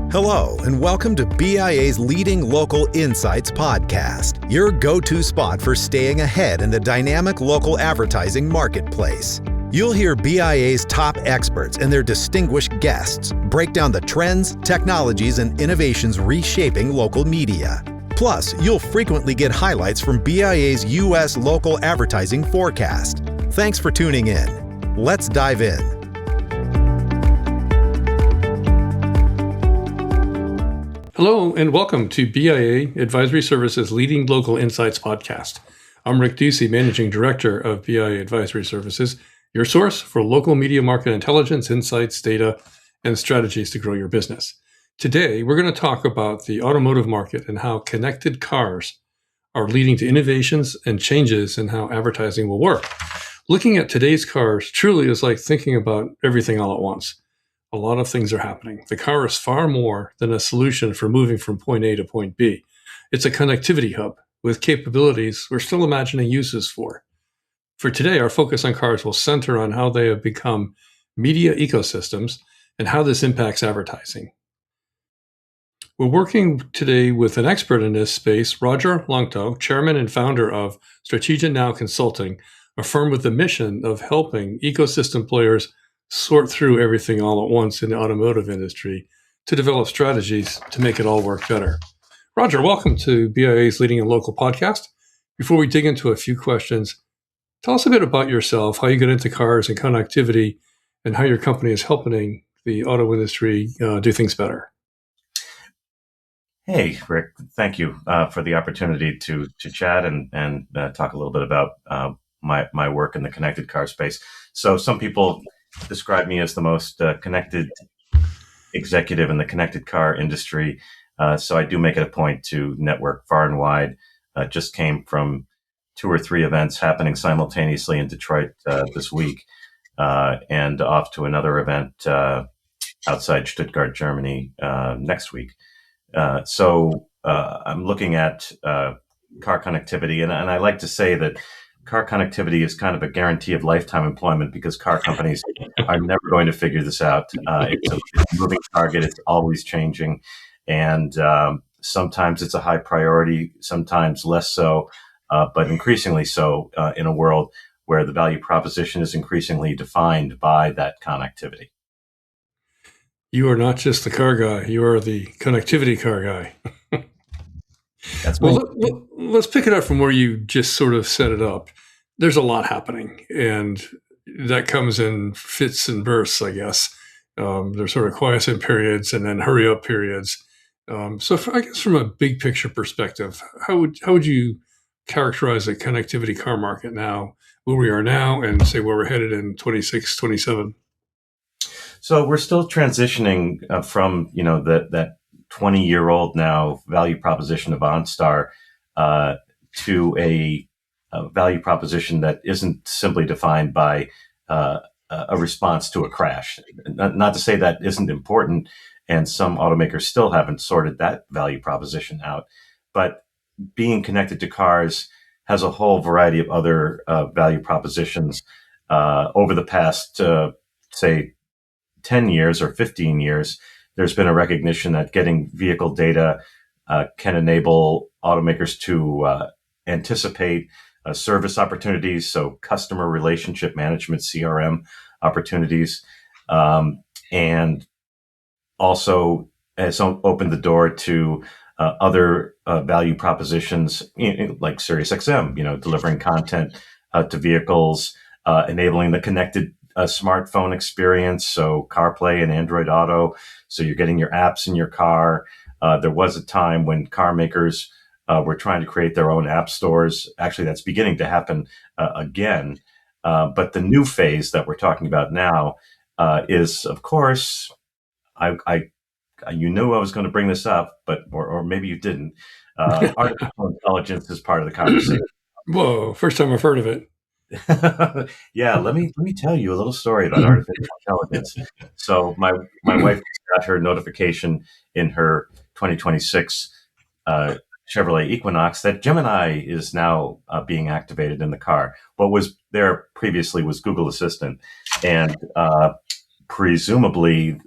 Hello, and welcome to BIA's Leading Local Insights podcast, your go-to spot for staying ahead in the dynamic local advertising marketplace. You'll hear BIA's top experts and their distinguished guests break down the trends, technologies, and innovations reshaping local media. Plus, you'll frequently get highlights from BIA's U.S. local advertising forecast. Thanks for tuning in. Let's dive in. Hello and welcome to BIA Advisory Services Leading Local Insights podcast. I'm Rick Ducey, Managing Director of BIA Advisory Services, your source for local media market intelligence, insights, data, and strategies to grow your business. Today, we're going to talk about the automotive market and how connected cars are leading to innovations and changes in how advertising will work. Looking at today's cars truly is like thinking about everything all at once. A lot of things are happening. The car is far more than a solution for moving from point A to point B. It's a connectivity hub with capabilities we're still imagining uses for. For today, our focus on cars will center on how they have become media ecosystems and how this impacts advertising. We're working today with an expert in this space, Roger Lanctot, chairman and founder of Strategia Now Consulting, a firm with the mission of helping ecosystem players sort through everything all at once in the automotive industry to develop strategies to make it all work better. Roger, welcome to BIA's Leading and Local podcast. Before we dig into a few questions, tell us a bit about yourself, how you got into cars and connectivity, and how your company is helping the auto industry do things better. Hey, Rick, thank you for the opportunity to chat and talk a little bit about my work in the connected car space. So some people describe me as the most connected executive in the connected car industry. So I do make it a point to network far and wide. Just came from 2 or 3 events happening simultaneously in Detroit this week, and off to another event outside Stuttgart, Germany next week. So I'm looking at car connectivity, and I like to say that car connectivity is kind of a guarantee of lifetime employment because car companies are never going to figure this out. It's a moving target. It's always changing. And sometimes it's a high priority, sometimes less so, but increasingly so in a world where the value proposition is increasingly defined by that connectivity. You are not just the car guy. You are the connectivity car guy. That's well, let's pick it up from where you just sort of set it up. There's a lot happening, and that comes in fits and bursts, I guess. There's sort of quiescent periods and then hurry up periods. I guess from a big picture perspective, how would you characterize the connectivity car market now, where we are now, and say where we're headed in 26, 27? So we're still transitioning from that 20-year-old now value proposition of OnStar to a value proposition that isn't simply defined by a response to a crash. Not to say that isn't important, and some automakers still haven't sorted that value proposition out. But being connected to cars has a whole variety of other value propositions over the past, say, 10 years or 15 years. There's been a recognition that getting vehicle data can enable automakers to anticipate service opportunities, so customer relationship management, CRM opportunities, and also has opened the door to other value propositions like SiriusXM, delivering content to vehicles, enabling the connected smartphone experience, so CarPlay and Android Auto. So you're getting your apps in your car. There was a time when car makers were trying to create their own app stores. Actually, that's beginning to happen again. But the new phase that we're talking about now is, of course, you knew I was going to bring this up, but or maybe you didn't. Artificial intelligence is part of the conversation. Whoa! First time I've heard of it. Yeah, let me tell you a little story about artificial intelligence. So my wife got her notification in her 2026 Chevrolet Equinox that Gemini is now being activated in the car. What was there previously was Google Assistant, and presumably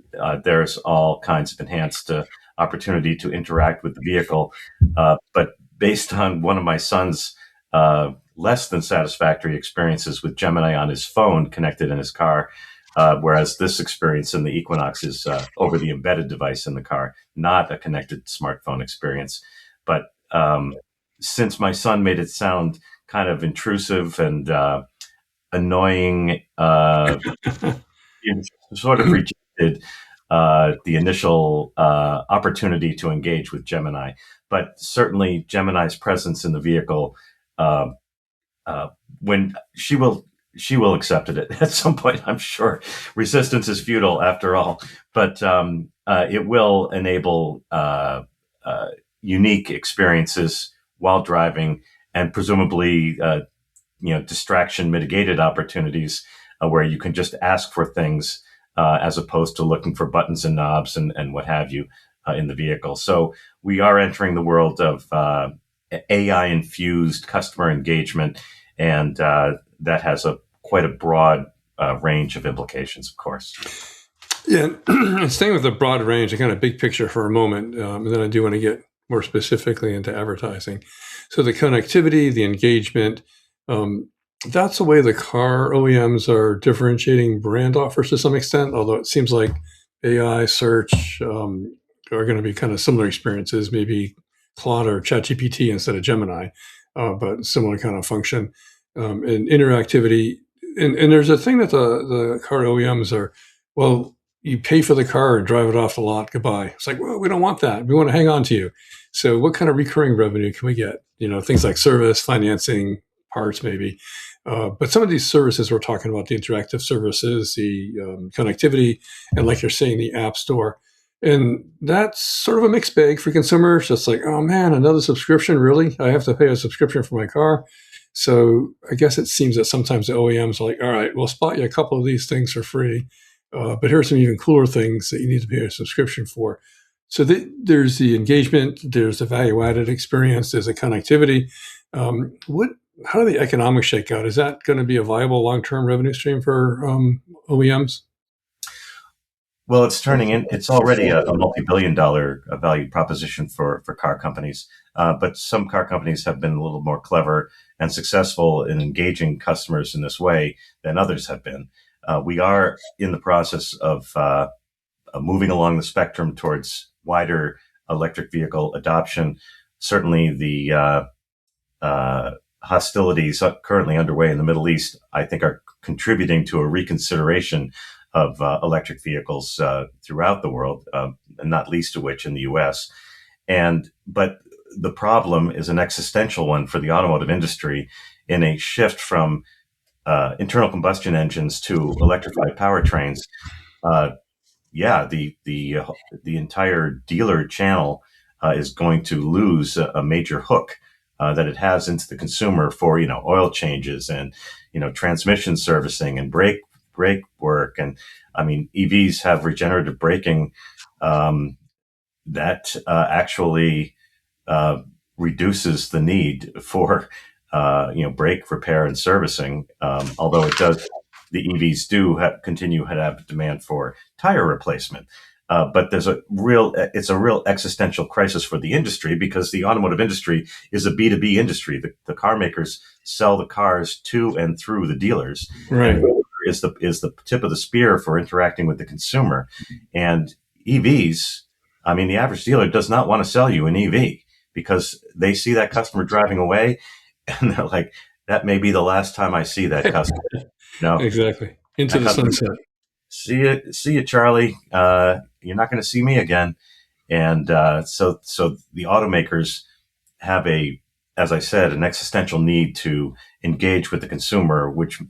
there's all kinds of enhanced opportunity to interact with the vehicle. But based on one of my son's less than satisfactory experiences with Gemini on his phone connected in his car, whereas this experience in the Equinox is over the embedded device in the car, not a connected smartphone experience. But since my son made it sound kind of intrusive and annoying, sort of rejected the initial opportunity to engage with Gemini. But certainly Gemini's presence in the vehicle, when she will accept it at some point, I'm sure. Resistance is futile after all, but it will enable unique experiences while driving, and presumably distraction mitigated opportunities where you can just ask for things as opposed to looking for buttons and knobs and what have you in the vehicle. So we are entering the world of AI infused customer engagement, and that has quite a broad range of implications, of course. Yeah, and staying with the broad range, a kind of big picture for a moment, and then I do want to get more specifically into advertising. So the connectivity, the engagement, that's the way the car OEMs are differentiating brand offers to some extent, although it seems like AI, search are going to be kind of similar experiences, maybe Claude or ChatGPT instead of Gemini, but similar kind of function and interactivity. And there's a thing that the car OEMs are, well, you pay for the car and drive it off the lot, goodbye. It's like, well, we don't want that. We want to hang on to you. So what kind of recurring revenue can we get? Things like service, financing, parts maybe. But some of these services we're talking about, the interactive services, the connectivity, and like you're saying, the app store. And that's sort of a mixed bag for consumers. Just like, oh man, another subscription, really? I have to pay a subscription for my car. So I guess it seems that sometimes the OEMs are like, all right, we'll spot you a couple of these things for free. But here's some even cooler things that you need to pay a subscription for. So there's the engagement, there's the value-added experience, there's the connectivity. How do the economics shake out? Is that going to be a viable long-term revenue stream for OEMs? Well, it's already a multi-billion-dollar value proposition for car companies. But some car companies have been a little more clever and successful in engaging customers in this way than others have been. We are in the process of moving along the spectrum towards wider electric vehicle adoption. Certainly the hostilities currently underway in the Middle East, I think, are contributing to a reconsideration of electric vehicles throughout the world, and not least of which in the U.S. But the problem is an existential one for the automotive industry in a shift from internal combustion engines to electrified powertrains. The entire dealer channel is going to lose a major hook that it has into the consumer for oil changes and transmission servicing and brake work. And I mean, EVs have regenerative braking that actually reduces the need for brake repair and servicing, although it does. The EVs do continue to have demand for tire replacement. But it's a real existential crisis for the industry, because the automotive industry is a B2B industry. The car makers sell the cars to and through the dealers. Right. And is the tip of the spear for interacting with the consumer. And EVs, I mean, the average dealer does not want to sell you an EV because they see that customer driving away and they're like, that may be the last time I see that customer. No, exactly. Into the sunset. See you, Charlie. You're not going to see me again. And so the automakers have as I said, an existential need to engage with the consumer, which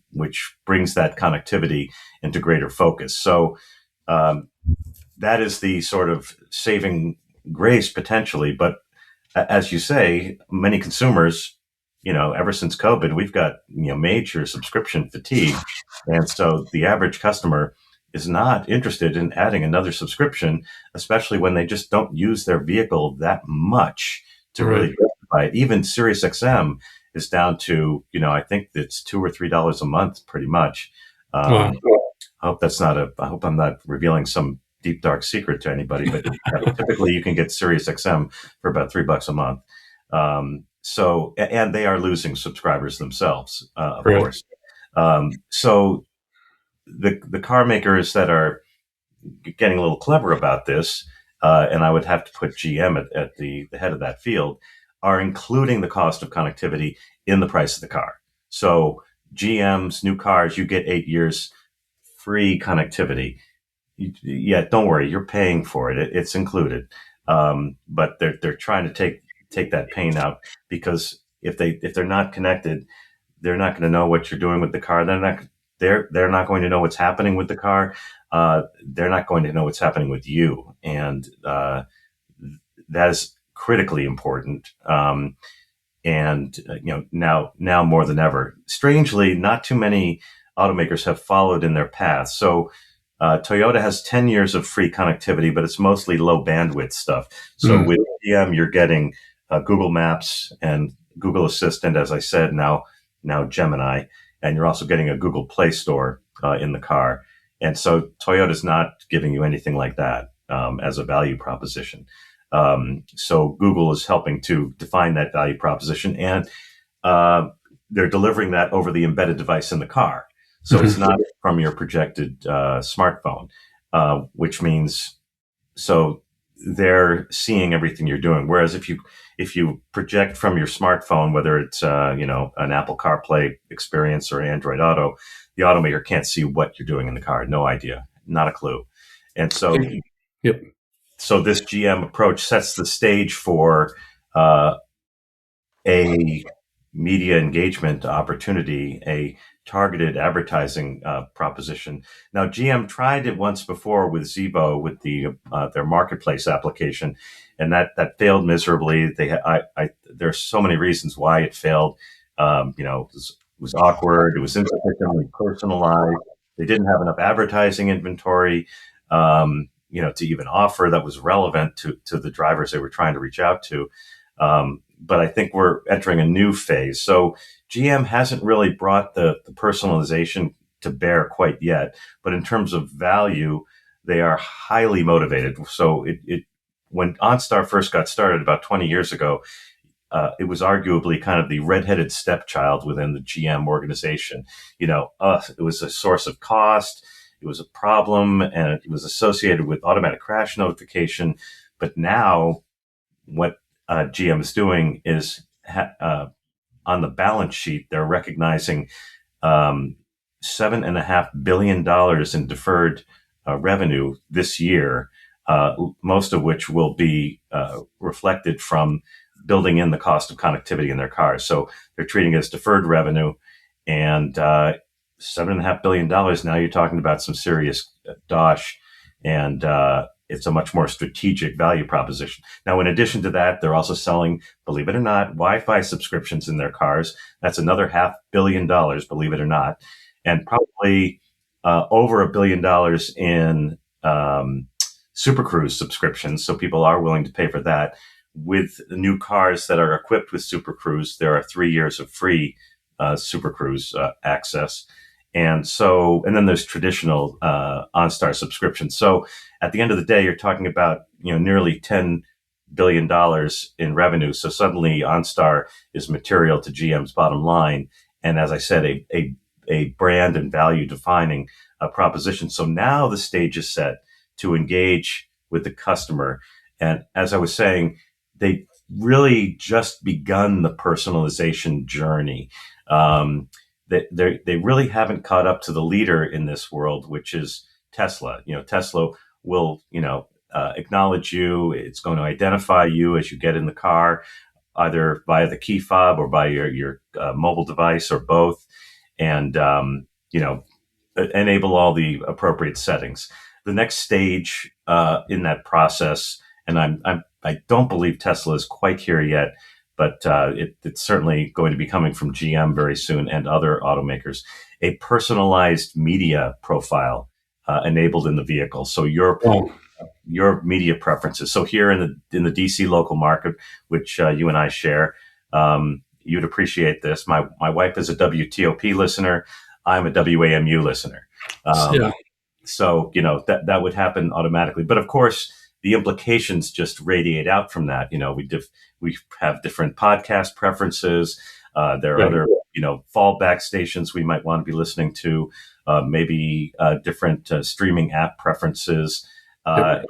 brings that connectivity into greater focus. So that is the sort of saving grace potentially. But as you say, many consumers, ever since COVID, we've got major subscription fatigue, and so the average customer is not interested in adding another subscription, especially when they just don't use their vehicle that much to really justify it. Even SiriusXM is down to, I think it's $2 or $3 a month, pretty much. Wow. I hope I'm not revealing some deep dark secret to anybody, but typically you can get Sirius XM for about $3 a month. And they are losing subscribers themselves, of Right. course. So the car makers that are getting a little clever about this, and I would have to put GM at the head of that field, are including the cost of connectivity in the price of the car. So GM's new cars, you get 8 years free connectivity. Yeah, don't worry, you're paying for it. It's included. But they're trying to take that pain out, because if they're not connected, they're not going to know what you're doing with the car. They're not going to know what's happening with the car. They're not going to know what's happening with you, and that is critically important. Now more than ever, strangely, not too many automakers have followed in their path. So Toyota has 10 years of free connectivity, but it's mostly low bandwidth stuff. So with GM, you're getting Google Maps and Google Assistant, as I said, now Gemini, and you're also getting a Google Play Store in the car. And so Toyota's not giving you anything like that as a value proposition. So Google is helping to define that value proposition, and they're delivering that over the embedded device in the car. So it's not from your projected smartphone, which means so they're seeing everything you're doing. Whereas if you project from your smartphone, whether it's an Apple CarPlay experience or Android Auto, the automaker can't see what you're doing in the car. No idea, not a clue. And so, Yep. So this GM approach sets the stage for a media engagement opportunity, a targeted advertising proposition. Now, GM tried it once before with Zevo, with their marketplace application, and that failed miserably. There's so many reasons why it failed. It was awkward. It was insufficiently personalized. They didn't have enough advertising inventory, to even offer that was relevant to the drivers they were trying to reach out to. But I think we're entering a new phase. So GM hasn't really brought the personalization to bear quite yet, but in terms of value, they are highly motivated. So when OnStar first got started about 20 years ago, it was arguably kind of the redheaded stepchild within the GM organization. It was a source of cost. It was a problem, and it was associated with automatic crash notification. But now what GM is doing is on the balance sheet, they're recognizing $7.5 billion in deferred revenue this year, most of which will be reflected from building in the cost of connectivity in their cars. So they're treating it as deferred revenue, and $7.5 billion. Now you're talking about some serious dosh, and it's a much more strategic value proposition. Now, in addition to that, they're also selling, believe it or not, Wi-Fi subscriptions in their cars. That's another $500 million, believe it or not, and probably over $1 billion in Super Cruise subscriptions. So people are willing to pay for that. With the new cars that are equipped with Super Cruise, there are 3 years of free Super Cruise access. And then there's traditional OnStar subscriptions. So at the end of the day, you're talking about nearly $10 billion in revenue. So suddenly OnStar is material to GM's bottom line. And as I said, a brand and value defining proposition. So now the stage is set to engage with the customer. And as I was saying, they really just begun the personalization journey. They really haven't caught up to the leader in this world, which is Tesla. Tesla will, acknowledge you. It's going to identify you as you get in the car, either via the key fob or by your mobile device or both, and enable all the appropriate settings. The next stage in that process, and I don't believe Tesla is quite here yet, but it's certainly going to be coming from GM very soon and other automakers, a personalized media profile enabled in the vehicle. So your media preferences. So here in the DC local market, which you and I share, you'd appreciate this. My wife is a WTOP listener. I'm a WAMU listener. Yeah. So, that would happen automatically. But of course, the implications just radiate out from that. We have different podcast preferences. There are Right. other, fallback stations we might want to be listening to, maybe different streaming app preferences. Yep.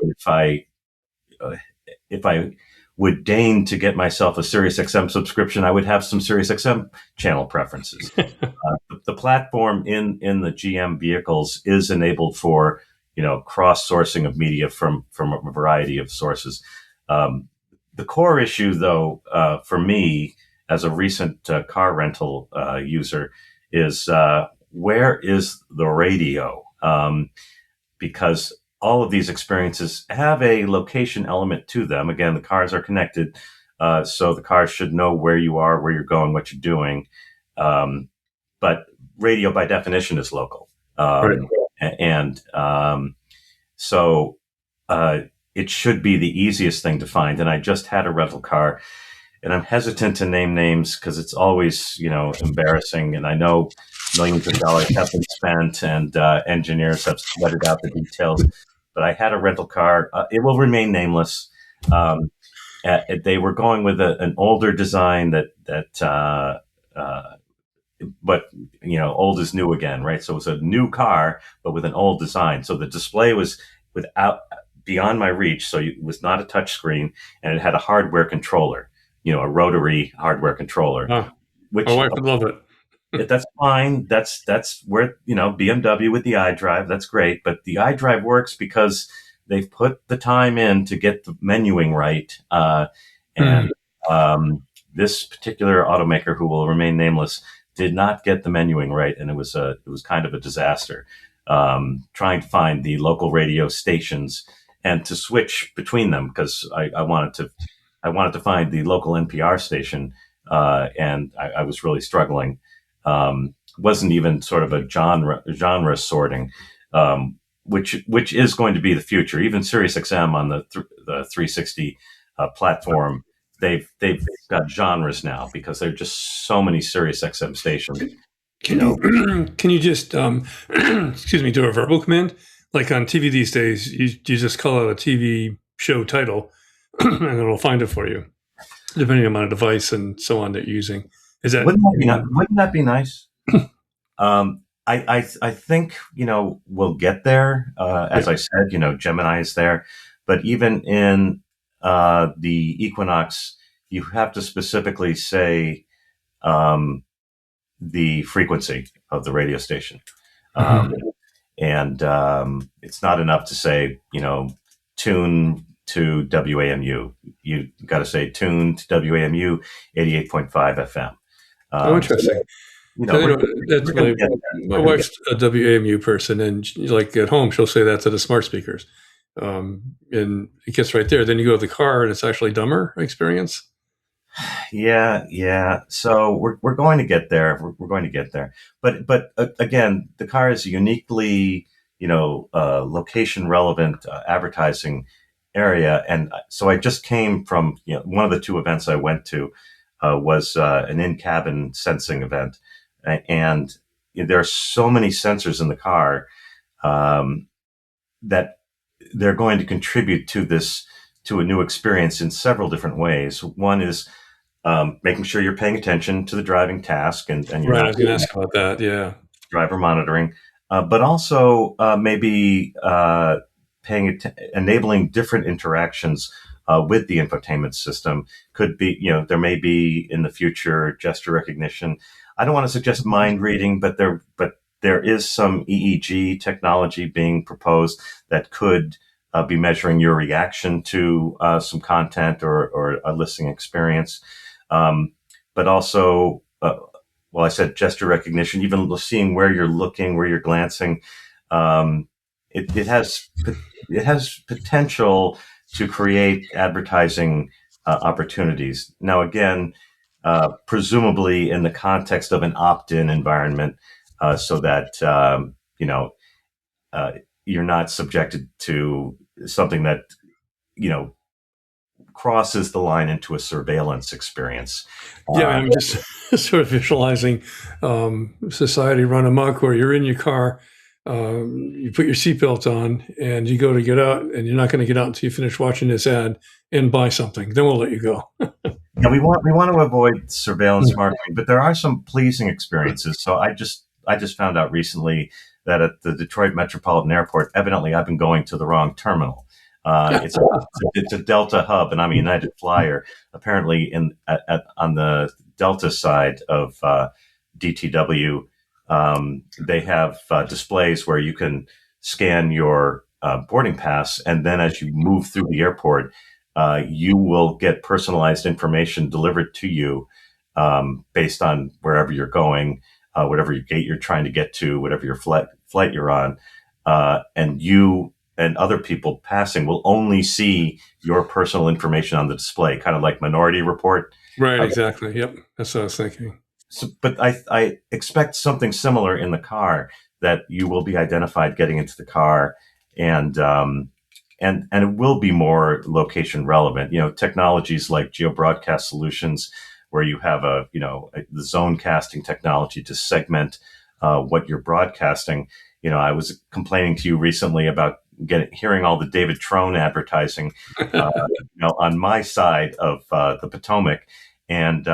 If I would deign to get myself a SiriusXM subscription, I would have some SiriusXM channel preferences. The platform in the GM vehicles is enabled for cross sourcing of media from a variety of sources. The core issue, though, for me as a recent car rental user, is where is the radio? Because all of these experiences have a location element to them. Again, the cars are connected, so the cars should know where you are, where you're going, what you're doing. But radio, by definition, is local. Right. And so it should be the easiest thing to find. And I just had a rental car, and I'm hesitant to name names because it's always, embarrassing. And I know millions of dollars have been spent, and engineers have sweated out the details. But I had a rental car. It will remain nameless. They were going with an older design but old is new again, right? So it was a new car, but with an old design. So the display was beyond my reach. So it was not a touch screen, and it had a hardware controller, a rotary hardware controller. Which my wife would love it. That's fine. That's where, BMW with the iDrive, that's great. But the iDrive works because they've put the time in to get the menuing right. And this particular automaker, who will remain nameless, did not get the menuing right. And it was kind of a disaster, trying to find the local radio stations and to switch between them, because I wanted to find the local NPR station. And I was really struggling. Wasn't even sort of a genre sorting, which is going to be the future. Even SiriusXM on the 360 platform, they've got genres now, because there are just so many SiriusXM stations. Can you just excuse me, do a verbal command? Like on TV these days, you just call out a TV show title, and it'll find it for you, depending on the device and so on that you're using. Is that wouldn't that be nice? I think we'll get there. As I said, Gemini is there, but even in the Equinox, you have to specifically say the frequency of the radio station, and it's not enough to say tune to WAMU. You got to say tune to WAMU 88.5 FM. interesting. That's my wife's a WAMU person, and like at home, she'll say that to the smart speakers, and it gets right there. Then you go to the car, and it's actually dumber experience. Yeah. So we're going to get there. We're going to get there. But again, the car is uniquely, location relevant advertising area, and so I just came from one of the two events I went to was an in-cabin sensing event. And there are so many sensors in the car that they're going to contribute to a new experience in several different ways. One is making sure you're paying attention to the driving task, and you're right. I was going to ask about that. Yeah, driver monitoring, but also maybe enabling different interactions with the infotainment system. Could be, there may be in the future gesture recognition. I don't want to suggest mind reading, but there is some EEG technology being proposed that could be measuring your reaction to some content or a listening experience. But also, I said gesture recognition, even seeing where you're looking, where you're glancing. It has potential to create advertising opportunities. Now, again, presumably in the context of an opt-in environment, so that you're not subjected to something that crosses the line into a surveillance experience. Yeah, I'm just sort of visualizing society run amok, where you're in your car, you put your seatbelt on and you go to get out, and you're not going to get out until you finish watching this ad and buy something. Then we'll let you go. Yeah, we want to avoid surveillance marketing, but there are some pleasing experiences. So I just found out recently that at the Detroit Metropolitan Airport, evidently I've been going to the wrong terminal. It's a Delta hub, and I'm a United flyer. Apparently, on the Delta side of DTW, they have displays where you can scan your boarding pass, and then as you move through the airport, you will get personalized information delivered to you based on wherever you're going, whatever gate you're trying to get to, whatever your flight you're on, and you and other people passing will only see your personal information on the display, kind of like Minority Report. Right, exactly. Yep, that's what I was thinking. So, but I expect something similar in the car, that you will be identified getting into the car, and it will be more location relevant. Technologies like geo-broadcast solutions, where you have the zone casting technology to segment what you're broadcasting. I was complaining to you recently about hearing all the David Trone advertising, on my side of the Potomac, and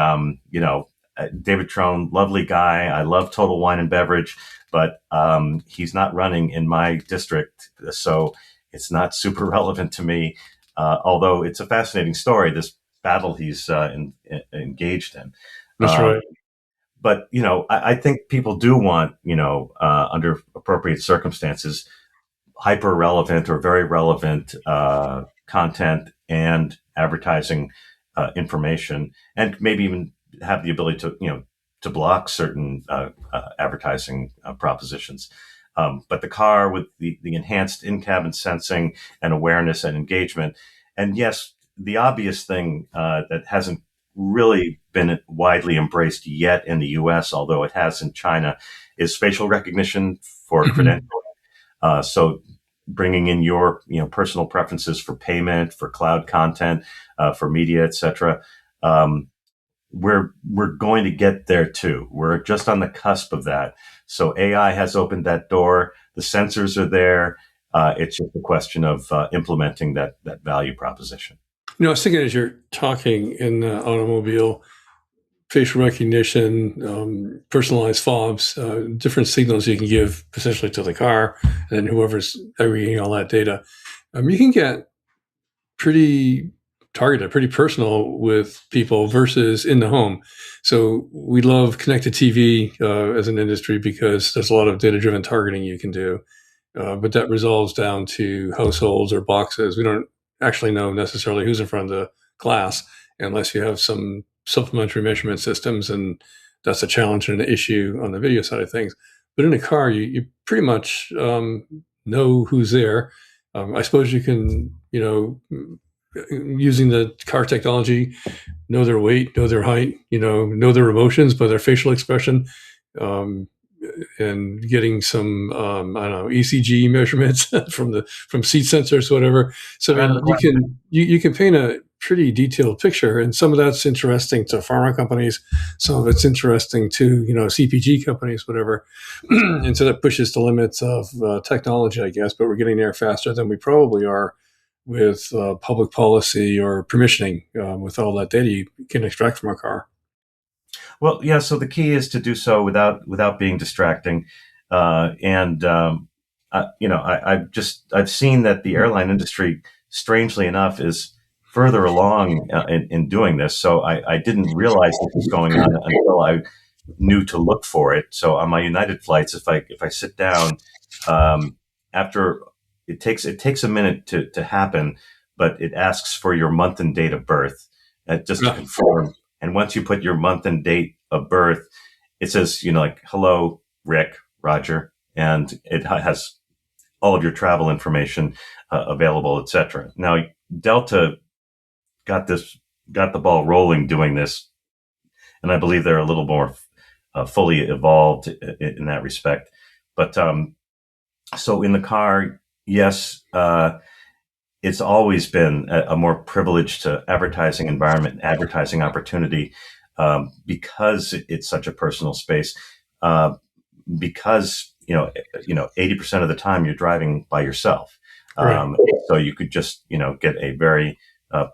David Trone, lovely guy. I love Total Wine and Beverage, but he's not running in my district, so it's not super relevant to me. Although it's a fascinating story, this battle he's engaged in. That's right. But I think people do want, under appropriate circumstances, hyper relevant or very relevant content and advertising information, and maybe even have the ability to block certain advertising propositions. But the car with the enhanced in-cabin sensing and awareness and engagement, and yes, the obvious thing that hasn't really been widely embraced yet in the U.S., although it has in China, is facial recognition for credentialing. So bringing in your personal preferences for payment, for cloud content, for media, etc. We're going to get there too. We're just on the cusp of that. So AI has opened that door. The sensors are there. It's just a question of implementing that value proposition. I was thinking as you're talking in the automobile, facial recognition, personalized fobs, different signals you can give potentially to the car and whoever's aggregating all that data. You can get pretty targeted, pretty personal with people versus in the home. So we love connected TV as an industry because there's a lot of data-driven targeting you can do. But that resolves down to households or boxes. We don't actually know necessarily who's in front of the glass unless you have some supplementary measurement systems, and that's a challenge and an issue on the video side of things. But in a car, you pretty much know who's there. I suppose you can, using the car technology, know their weight, know their height, know their emotions by their facial expression, and getting some ECG measurements from seat sensors, whatever. So you can paint a pretty detailed picture, and some of that's interesting to pharma companies, some of it's interesting to CPG companies, whatever. And so that pushes the limits of technology, I guess. But we're getting there faster than we probably are with public policy or permissioning with all that data you can extract from a car. Well, yeah. So the key is to do so without being distracting, I've seen that the airline industry, strangely enough, is further along in doing this. So I didn't realize this was going on until I knew to look for it. So on my United flights, if I sit down, after it takes a minute to happen, but it asks for your month and date of birth just to confirm. And once you put your month and date of birth, it says, hello, Rick, Roger, and it has all of your travel information available, etc. Now, Delta got the ball rolling doing this, and I believe they're a little more fully evolved in that respect. But so in the car, yes, it's always been a more privileged advertising environment, advertising opportunity, because it's such a personal space. Because you know, 80% of the time you're driving by yourself. Right. So you could just, you know, get a very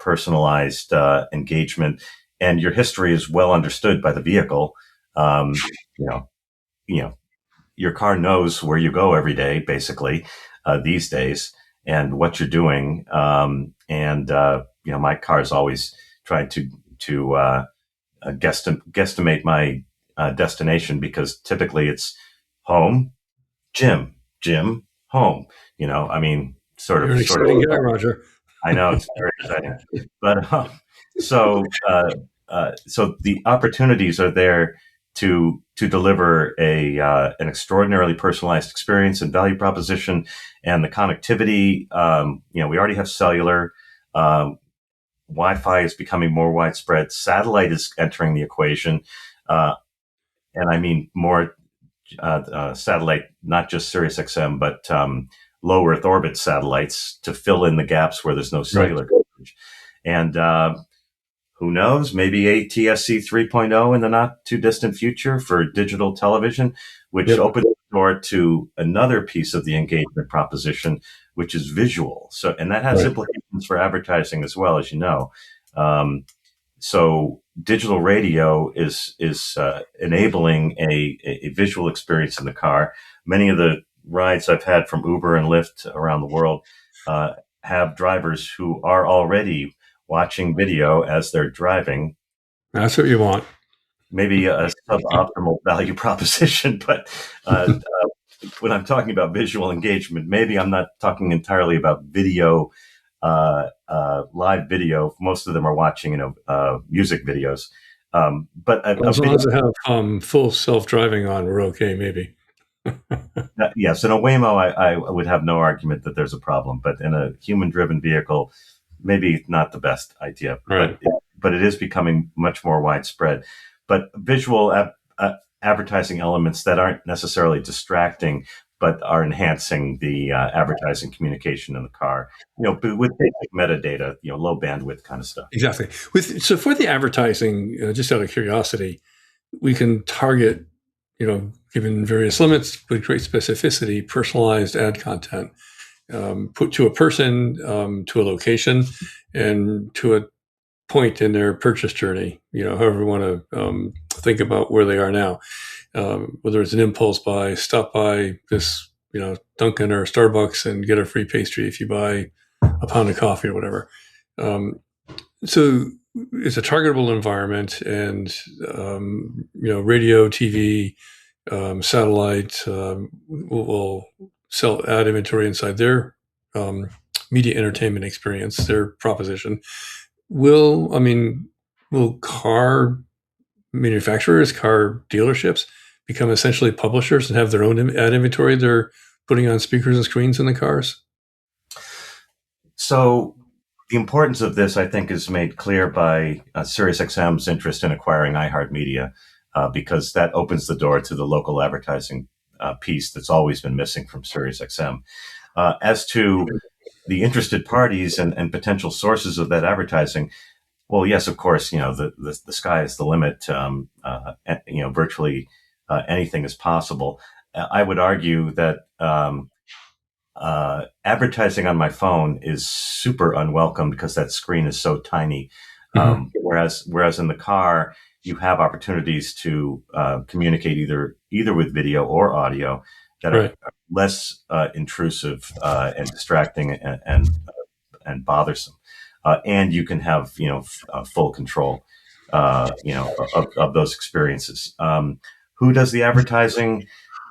personalized engagement, and your history is well understood by the vehicle. Um, you know, you know, your car knows where you go every day, basically, these days, and what you're doing. And you know, my car is always trying to guesstimate my destination, because typically it's home, gym, home. You know, I mean, You're an exciting guy, Roger. I know it's very exciting, but so so the opportunities are there to deliver a an extraordinarily personalized experience and value proposition, and the connectivity. You know, we already have cellular. Um, Wi-Fi is becoming more widespread. Satellite is entering the equation, uh, and I mean more satellite, not just Sirius XM, but low Earth orbit satellites to fill in the gaps where there's no cellular coverage. And who knows, maybe a TSC 3.0 in the not too distant future for digital television, which opens the door to another piece of the engagement proposition, which is visual. So, and that has implications for advertising as well, as you know. So digital radio is enabling a visual experience in the car. Many of the rides I've had from Uber and Lyft around the world have drivers who are already watching video as they're driving. That's what you want. Maybe a suboptimal value proposition, but when I'm talking about visual engagement, maybe I'm not talking entirely about video. Live video. Most of them are watching, music videos. But as long as they have full self-driving on, we're okay, maybe. Yes, in a Waymo, I would have no argument that there's a problem. But in a human-driven vehicle, maybe not the best idea. Right. But it is becoming much more widespread. But visual advertising elements that aren't necessarily distracting, but are enhancing the advertising communication in the car, with basic metadata, low bandwidth kind of stuff. Exactly. So for the advertising, just out of curiosity, we can target, given various limits with great specificity, personalized ad content, put to a person, to a location, and to a point in their purchase journey, however you want to think about where they are now. Whether it's an impulse buy, stop by this, Dunkin' or Starbucks and get a free pastry if you buy a pound of coffee or whatever. So it's a targetable environment, and radio, TV, satellite will sell ad inventory inside their media entertainment experience, their proposition. Will car manufacturers, car dealerships become essentially publishers and have their own ad inventory they're putting on speakers and screens in the cars? So the importance of this, I think, is made clear by SiriusXM's interest in acquiring iHeartMedia, because that opens the door to the local advertising piece that's always been missing from SiriusXM. As to the interested parties and potential sources of that advertising, well, yes, of course, the sky is the limit. Virtually anything is possible. I would argue that advertising on my phone is super unwelcome because that screen is so tiny. Whereas in the car, you have opportunities to communicate either with video or audio that are less intrusive and distracting and bothersome. And you can have, full control, of those experiences. Who does the advertising?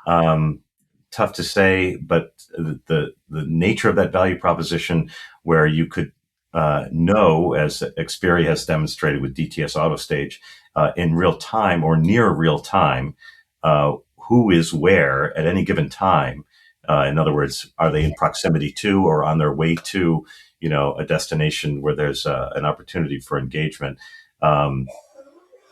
Tough to say, but the nature of that value proposition, where you could know, as Xperi has demonstrated with DTS AutoStage, in real time or near real time, who is where at any given time. In other words, are they in proximity to or on their way to, a destination where there's an opportunity for engagement?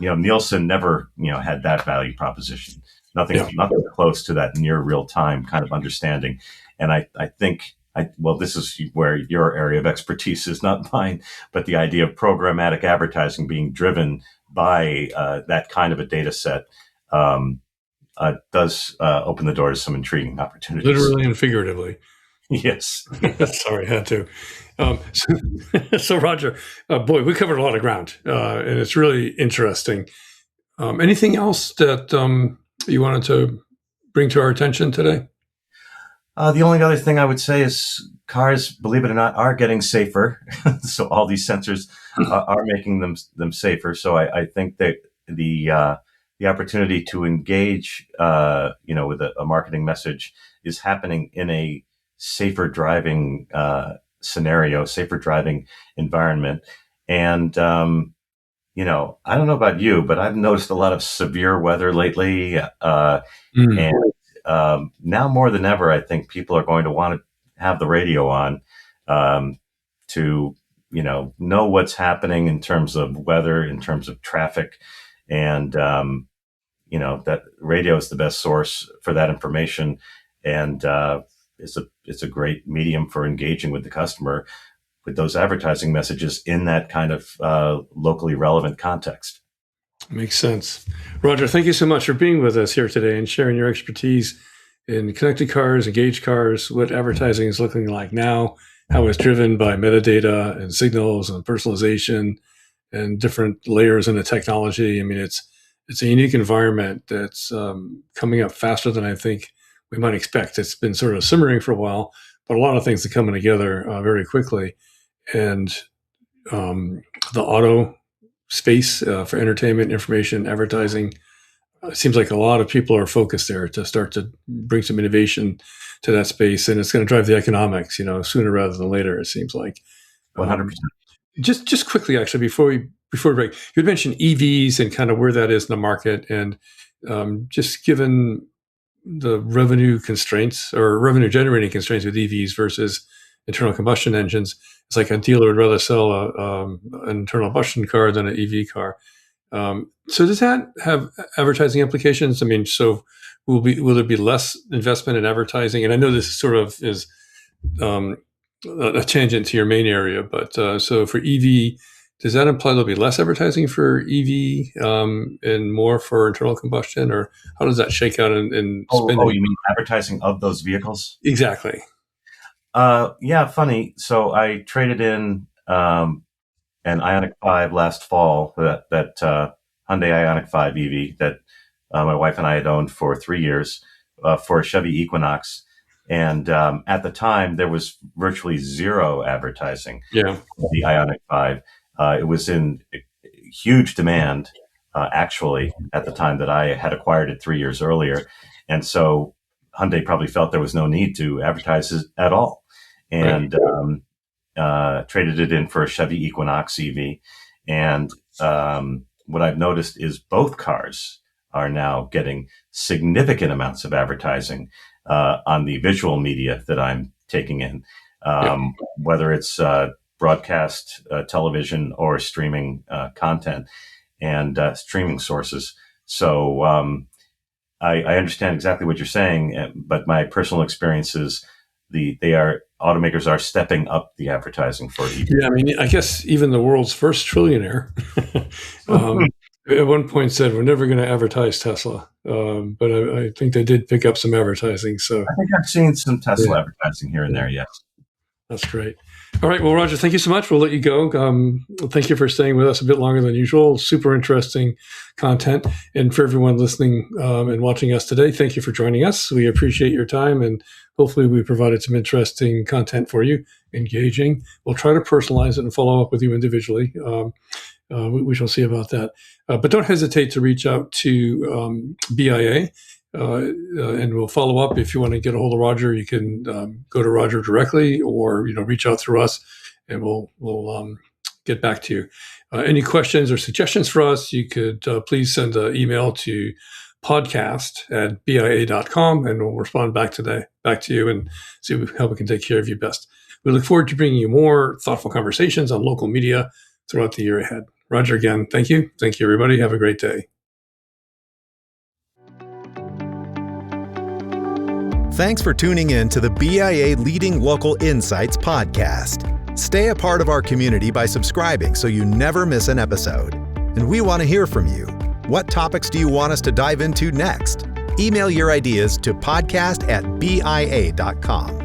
Nielsen never, had that value proposition. Nothing close to that near real time kind of understanding. And I think, this is where your area of expertise is, not mine, but the idea of programmatic advertising being driven by that kind of a data set, does open the door to some intriguing opportunities. Literally and figuratively. Yes. Sorry, I had to. So Roger, boy, we covered a lot of ground, and it's really interesting. Anything else that you wanted to bring to our attention today? The only other thing I would say is cars, believe it or not, are getting safer. So all these sensors are making them safer. So I think that the opportunity to engage, with a marketing message is happening in a safer driving scenario, safer driving environment. And, I don't know about you, but I've noticed a lot of severe weather lately. And now more than ever, I think people are going to want to have the radio on to, know what's happening in terms of weather, in terms of traffic. And, that radio is the best source for that information. And it's a great medium for engaging with the customer with those advertising messages in that kind of locally relevant context. Makes sense. Roger, thank you so much for being with us here today and sharing your expertise in connected cars, engaged cars, what advertising is looking like now, how it's driven by metadata and signals and personalization and different layers in the technology. I mean, it's a unique environment that's coming up faster than I think we might expect. It's been sort of simmering for a while, but a lot of things are coming together very quickly. And the auto space for entertainment, information, advertising, seems like a lot of people are focused there to start to bring some innovation to that space. And it's going to drive the economics, sooner rather than later, it seems like. 100%. Just quickly, actually, before we break, you had mentioned EVs and kind of where that is in the market. And just given the revenue constraints or revenue generating constraints with EVs versus internal combustion engines, it's like a dealer would rather sell an internal combustion car than an EV car. So does that have advertising implications? I mean, so will there be less investment in advertising? And I know this sort of is a tangent to your main area, but so for EV, does that imply there'll be less advertising for EV and more for internal combustion, or how does that shake out in spending? Oh, you mean advertising of those vehicles? Exactly. Yeah, funny. So I traded in an Ioniq 5 last fall, that Hyundai Ioniq 5 EV that my wife and I had owned for 3 years for a Chevy Equinox. And at the time, there was virtually zero advertising for the Ioniq 5. It was in huge demand, actually, at the time that I had acquired it 3 years earlier. And so Hyundai probably felt there was no need to advertise it at all, and traded it in for a Chevy Equinox EV. And what I've noticed is both cars are now getting significant amounts of advertising on the visual media that I'm taking in, whether it's broadcast television or streaming content and streaming sources. So I understand exactly what you're saying, but my personal experience is automakers are stepping up the advertising for EV. Yeah, I mean, I guess even the world's first trillionaire at one point said we're never going to advertise Tesla, but I think they did pick up some advertising. So I think I've seen some Tesla advertising here and there. Yes. That's great. All right. Well, Roger, thank you so much. We'll let you go. Thank you for staying with us a bit longer than usual. Super interesting content. And for everyone listening and watching us today, thank you for joining us. We appreciate your time, and hopefully we provided some interesting content for you, engaging. We'll try to personalize it and follow up with you individually. We shall see about that. But don't hesitate to reach out to BIA. And we'll follow up. If you want to get a hold of Roger, you can go to Roger directly, or reach out through us, and we'll get back to you. Any questions or suggestions for us, you could please send an email to podcast@bia.com, and we'll respond back to you and see how we can take care of you best. We look forward to bringing you more thoughtful conversations on local media throughout the year ahead. Roger, again, thank you. Thank you, everybody. Have a great day. Thanks for tuning in to the BIA Leading Local Insights podcast. Stay a part of our community by subscribing so you never miss an episode. And we want to hear from you. What topics do you want us to dive into next? Email your ideas to podcast@bia.com.